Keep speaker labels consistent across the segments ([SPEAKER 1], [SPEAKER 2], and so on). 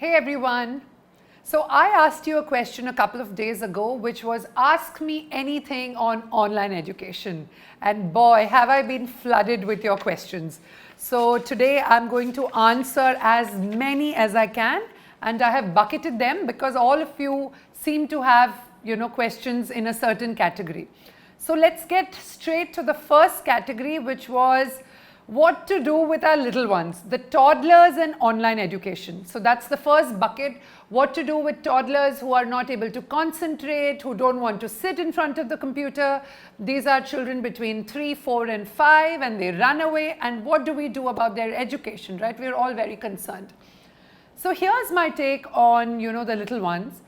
[SPEAKER 1] Hey everyone. So I asked you a question a couple of days ago, which was ask me anything on online education. And boy, have I been flooded with your questions. So today I'm going to answer as many as I can, and I have bucketed them because all of you seem to have, questions in a certain category. So let's get straight to the first category, which was what to do with our little ones, the toddlers and online education. So that's the first bucket, what to do with toddlers who are not able to concentrate, who don't want to sit in front of the computer. These are children between 3, 4 and 5 and they run away, and what do we do about their education, right? We're all very concerned. So here's my take on, the little ones.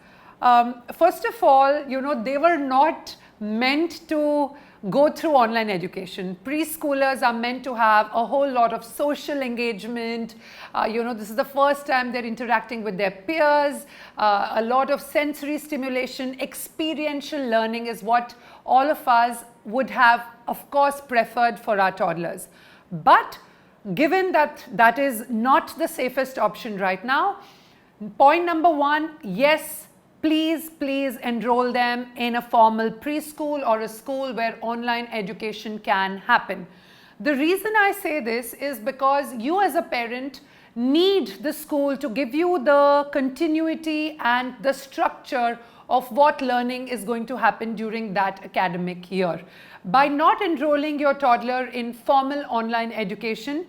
[SPEAKER 1] First of all, they were not meant to go through online education. Preschoolers are meant to have a whole lot of social engagement. This is the first time they're interacting with their peers. A lot of sensory stimulation, experiential learning is what all of us would have, of course, preferred for our toddlers. But given that that is not the safest option right now, point number one, yes, please enroll them in a formal preschool or a school where online education can happen. The reason I say this is because you as a parent need the school to give you the continuity and the structure of what learning is going to happen during that academic year. By not enrolling your toddler in formal online education,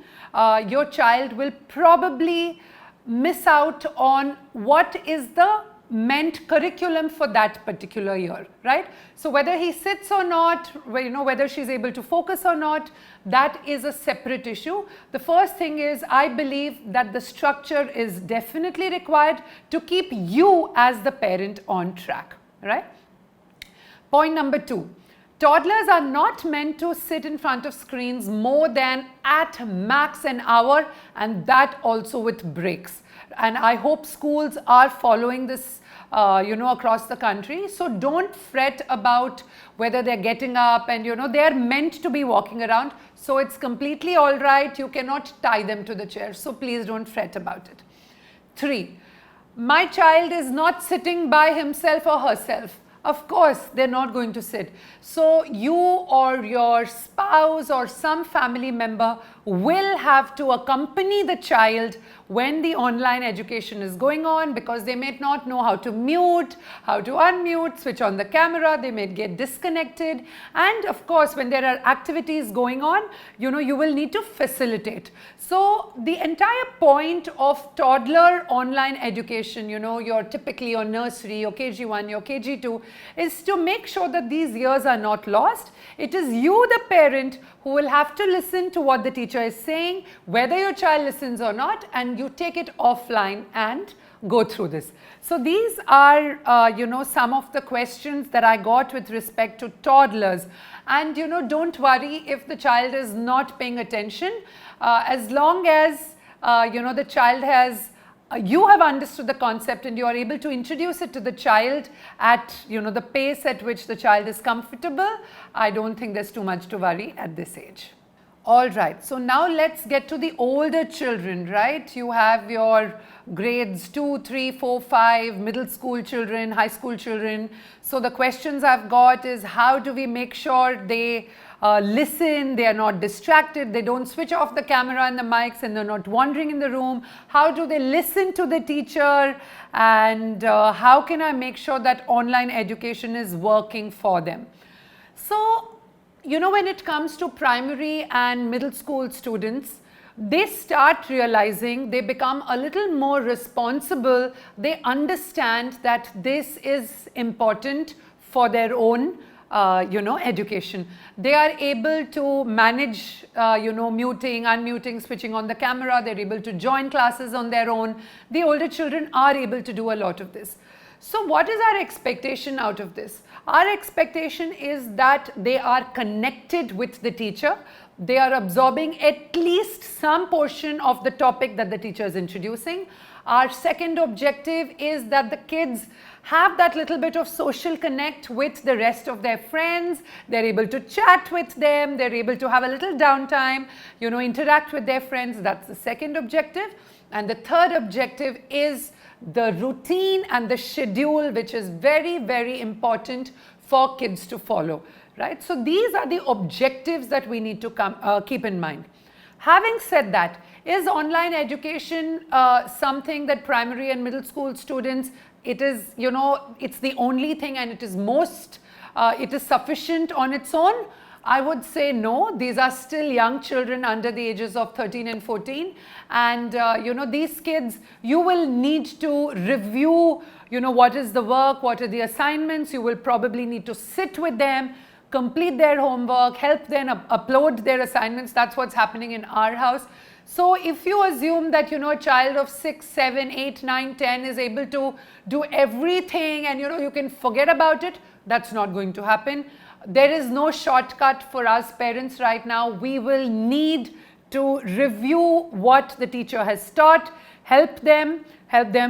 [SPEAKER 1] your child will probably miss out on what is the meant curriculum for that particular year, right? So whether he sits or not, whether she's able to focus or not, that is a separate issue. The first thing is, I believe that the structure is definitely required to keep you as the parent on track, right? Point number two, toddlers are not meant to sit in front of screens more than at max an hour, and that also with breaks. And I hope schools are following this across the country. So don't fret about whether they're getting up and they're meant to be walking around. So it's completely all right. You cannot tie them to the chair. So please don't fret about it. 3, my child is not sitting by himself or herself. Of course, they're not going to sit. So you or your spouse or some family member will have to accompany the child when the online education is going on, because they may not know how to mute, how to unmute, switch on the camera, they may get disconnected. And of course, when there are activities going on, you will need to facilitate. So the entire point of toddler online education, typically your nursery, your KG1, your KG2, is to make sure that these years are not lost. It is you, the parent, who will have to listen to what the teacher is saying, whether your child listens or not, and you take it offline and go through this. So these are, some of the questions that I got with respect to toddlers. And, don't worry if the child is not paying attention. As long as, the child has you have understood the concept and you are able to introduce it to the child at the pace at which the child is comfortable, I don't think there's too much to worry at this age. All right, so now let's get to the older children, right? You have your grades 2, 3, 4, 5, middle school children, high school children. So the questions I've got is, how do we make sure they listen, they are not distracted, they don't switch off the camera and the mics, and they're not wandering in the room? How do they listen to the teacher? And how can I make sure that online education is working for them? So, when it comes to primary and middle school students, they start realizing, they become a little more responsible. They understand that this is important for their own education. They are able to manage, muting, unmuting, switching on the camera. They're able to join classes on their own. The older children are able to do a lot of this. So what is our expectation out of this? Our expectation is that they are connected with the teacher. They are absorbing at least some portion of the topic that the teacher is introducing. Our second objective is that the kids have that little bit of social connect with the rest of their friends. They're able to chat with them. They're able to have a little downtime, interact with their friends. That's the second objective. And the third objective is the routine and the schedule, which is very, very important for kids to follow, right? So these are the objectives that we need to keep in mind. Having said that, is online education something that primary and middle school students, it is, you know, it's the only thing and it is sufficient on its own? I would say no. These are still young children under the ages of 13 and 14. And, you know, these kids, you will need to review, you know, what is the work, what are the assignments. You will probably need to sit with them, complete their homework, help them upload their assignments. That's what's happening in our house. So if you assume that, you know, a child of 6, 7, 8, 9, 10 is able to do everything and, you know, you can forget about it, that's not going to happen. There is no shortcut for us parents right now. We will need to review what the teacher has taught, help them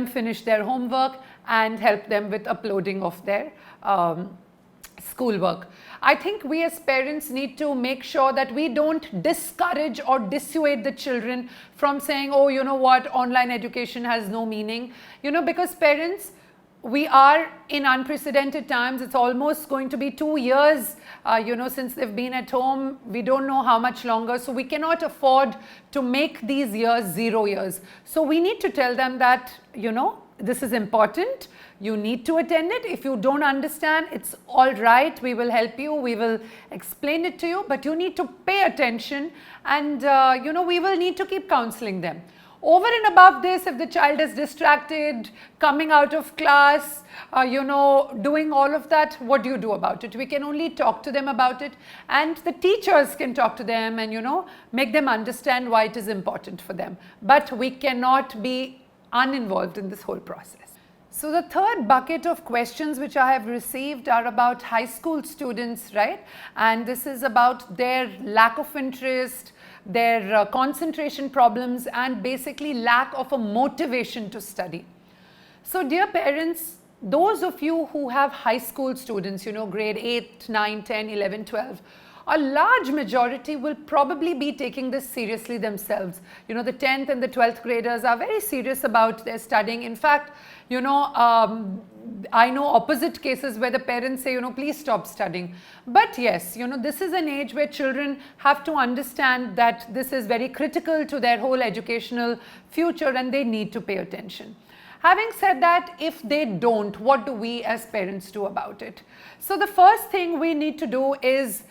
[SPEAKER 1] finish their homework and help them with uploading of their schoolwork. I think we as parents need to make sure that we don't discourage or dissuade the children from saying, oh, you know what, online education has no meaning. You know, because parents, we are in unprecedented times. It's almost going to be 2 years, you know, since they've been at home. We don't know how much longer. So we cannot afford to make these years 0 years. So we need to tell them that, you know, this is important. You need to attend it. If you don't understand, it's all right. We will help you. We will explain it to you. But you need to pay attention and, you know, we will need to keep counseling them. Over and above this, if the child is distracted, coming out of class, you know, doing all of that, what do you do about it? We can only talk to them about it, and the teachers can talk to them and, you know, make them understand why it is important for them. But we cannot be uninvolved in this whole process. So the third bucket of questions which I have received are about high school students, right? And this is about their lack of interest, their concentration problems, and basically lack of a motivation to study. So dear parents, those of you who have high school students, you know, grade 8, 9, 10, 11, 12, a large majority will probably be taking this seriously themselves. You know, the 10th and the 12th graders are very serious about their studying. In fact, you know, I know opposite cases where the parents say, you know, please stop studying. But yes, you know, this is an age where children have to understand that this is very critical to their whole educational future and they need to pay attention. Having said that, if they don't, what do we as parents do about it? So the first thing we need to do is,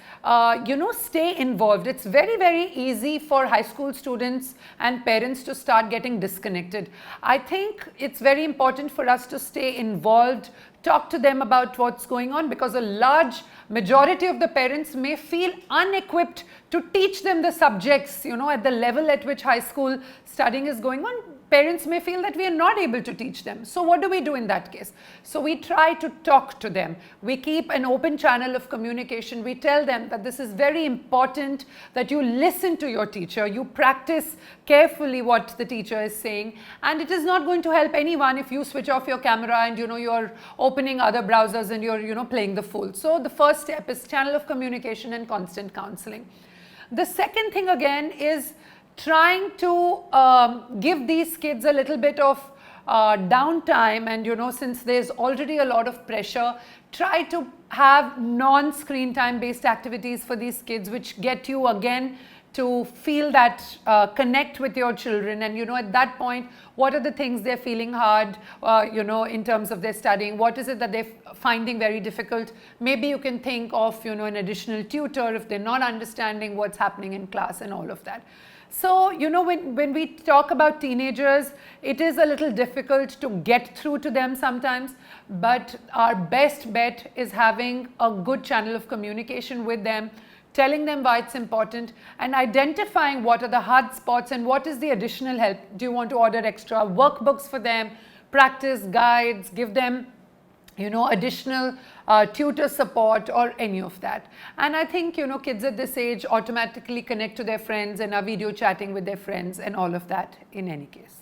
[SPEAKER 1] you know, stay involved. It's very, very easy for high school students and parents to start getting disconnected. I think it's very important for us to stay involved, talk to them about what's going on, because a large majority of the parents may feel unequipped to teach them the subjects, you know, at the level at which high school studying is going on. Parents may feel that we are not able to teach them. So what do we do in that case? So we try to talk to them. We keep an open channel of communication. We tell them that this is very important, that you listen to your teacher, you practice carefully what the teacher is saying, and it is not going to help anyone if you switch off your camera and, you know, you're opening other browsers and you're, you know, playing the fool. So the first step is channel of communication and constant counseling. The second thing again is trying to give these kids a little bit of downtime, and, you know, since there's already a lot of pressure, try to have non-screen time based activities for these kids which get you again to feel that connect with your children. And, you know, at that point, what are the things they're feeling hard, you know, in terms of their studying? What is it that they're finding very difficult? Maybe you can think of, you know, an additional tutor if they're not understanding what's happening in class and all of that. So, you know, when we talk about teenagers, it is a little difficult to get through to them sometimes, but our best bet is having a good channel of communication with them, telling them why it's important, and identifying what are the hard spots and what is the additional help. Do you want to order extra workbooks for them, practice guides, give them, you know, additional tutor support or any of that? And I think, you know, kids at this age automatically connect to their friends and are video chatting with their friends and all of that in any case.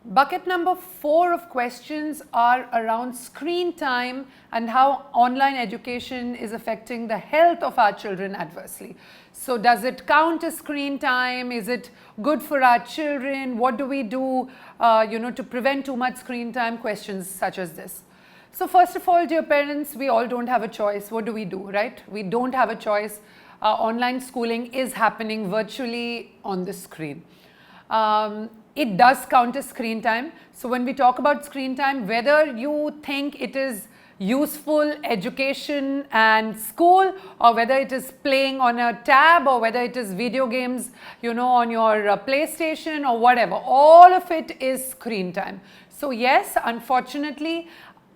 [SPEAKER 1] Bucket number 4 of questions are around screen time and how online education is affecting the health of our children adversely. So does it count as screen time? Is it good for our children? What do we do, to prevent too much screen time? Questions such as this. So first of all, dear parents, we all don't have a choice. What do we do, right? We don't have a choice. Online schooling is happening virtually on the screen. It does count as screen time. So when we talk about screen time, whether you think it is useful education and school, or whether it is playing on a tab, or whether it is video games, on your PlayStation or whatever, all of it is screen time. So yes, unfortunately,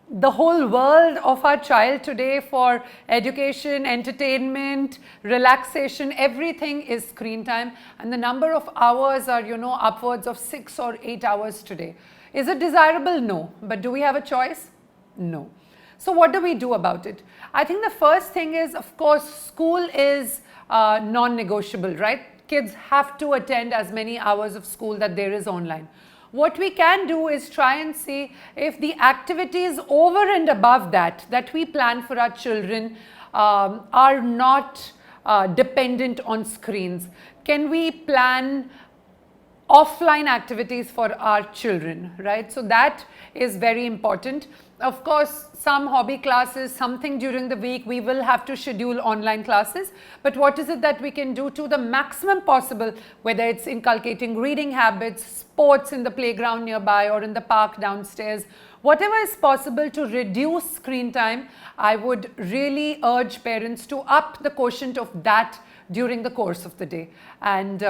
[SPEAKER 1] the whole world of our child today for education, entertainment, relaxation, everything is screen time, and the number of hours are, upwards of 6 or 8 hours today. Is it desirable? No. But do we have a choice? No. So what do we do about it? I think the first thing is, of course, school is non-negotiable, right? Kids have to attend as many hours of school that there is online. What we can do is try and see if the activities over and above that we plan for our children are not dependent on screens. Can we plan offline activities for our children, right? So that is very important. Of course, some hobby classes, something during the week, we will have to schedule online classes. But what is it that we can do to the maximum possible, whether it's inculcating reading habits, sports in the playground nearby or in the park downstairs, whatever is possible to reduce screen time, I would really urge parents to up the quotient of that during the course of the day. And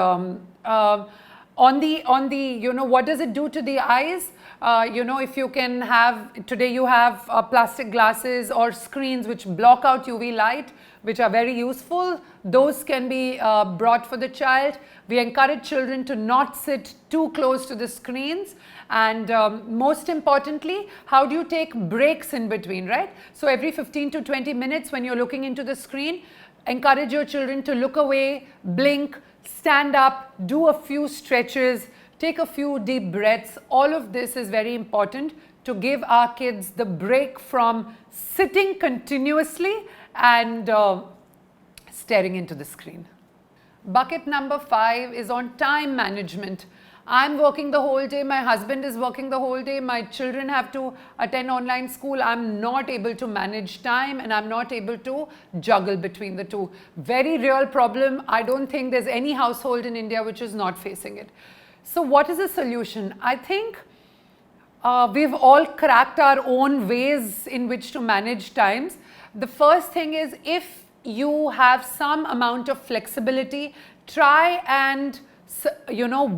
[SPEAKER 1] on the what does it do to the eyes? If you can have, today you have plastic glasses or screens which block out UV light, which are very useful. Those can be brought for the child. We encourage children to not sit too close to the screens. And most importantly, how do you take breaks in between, right? So every 15 to 20 minutes when you're looking into the screen, encourage your children to look away, blink, stand up, do a few stretches, take a few deep breaths. All of this is very important to give our kids the break from sitting continuously and staring into the screen. Bucket number 5 is on time management. I'm working the whole day, my husband is working the whole day, my children have to attend online school. I'm not able to manage time and I'm not able to juggle between the two. Very real problem. I don't think there's any household in India which is not facing it. So what is the solution? I think we've all cracked our own ways in which to manage times. The first thing is, if you have some amount of flexibility, try and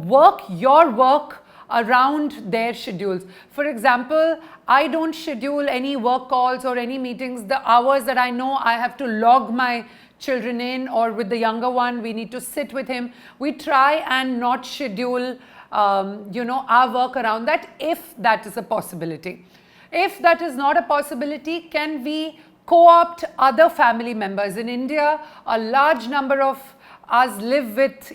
[SPEAKER 1] work your work around their schedules. For example, I don't schedule any work calls or any meetings the hours that I know I have to log my children in, or with the younger one we need to sit with him. We try and not schedule our work around that, if that is a possibility. If that is not a possibility, can we co-opt other family members? In India, a large number of us live with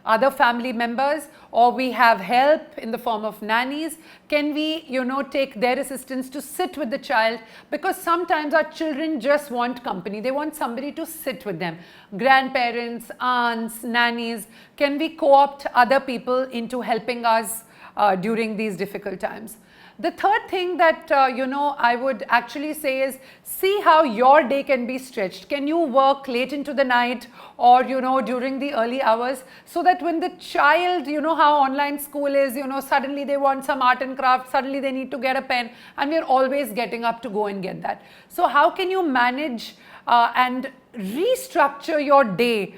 [SPEAKER 1] other family members, or we have help in the form of nannies. Can we take their assistance to sit with the child? Because sometimes our children just want company, they want somebody to sit with them. Grandparents, aunts, nannies. Can we co-opt other people into helping us during these difficult times? The third thing that I would actually say is, see how your day can be stretched. Can you work late into the night, or during the early hours, so that when the child, how online school is, suddenly they want some art and craft, suddenly they need to get a pen, and we're always getting up to go and get that. So how can you manage and restructure your day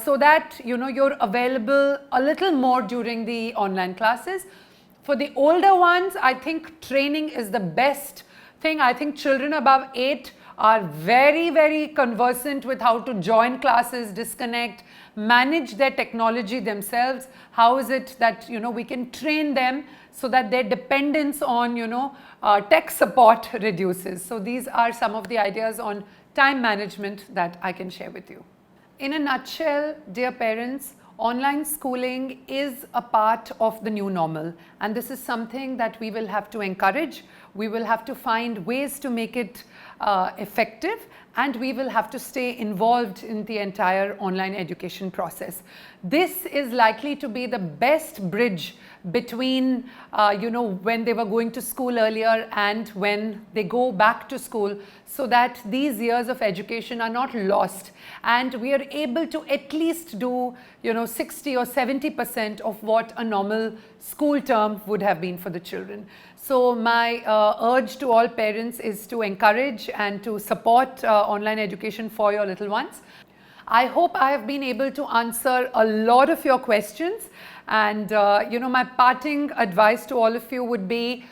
[SPEAKER 1] so that you're available a little more during the online classes? For the older ones, I think training is the best thing. I think children above 8 are very, very conversant with how to join classes, disconnect, manage their technology themselves. How is it that we can train them so that their dependence on tech support reduces? So these are some of the ideas on time management that I can share with you. In a nutshell, dear parents, online schooling is a part of the new normal, and this is something that we will have to encourage. We will have to find ways to make it effective, and we will have to stay involved in the entire online education process. This is likely to be the best bridge between when they were going to school earlier and when they go back to school, so that these years of education are not lost and we are able to at least do 60 or 70% of what a normal school term would have been for the children. So my urge to all parents is to encourage and to support online education for your little ones. I hope I have been able to answer a lot of your questions, and my parting advice to all of you would be,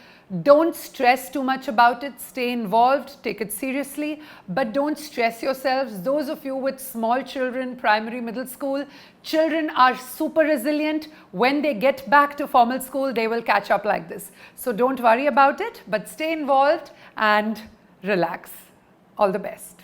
[SPEAKER 1] don't stress too much about it. Stay involved, take it seriously, but don't stress yourselves. Those of you with small children, primary, middle school, children are super resilient. When they get back to formal school, they will catch up like this. So don't worry about it, but stay involved and relax. All the best.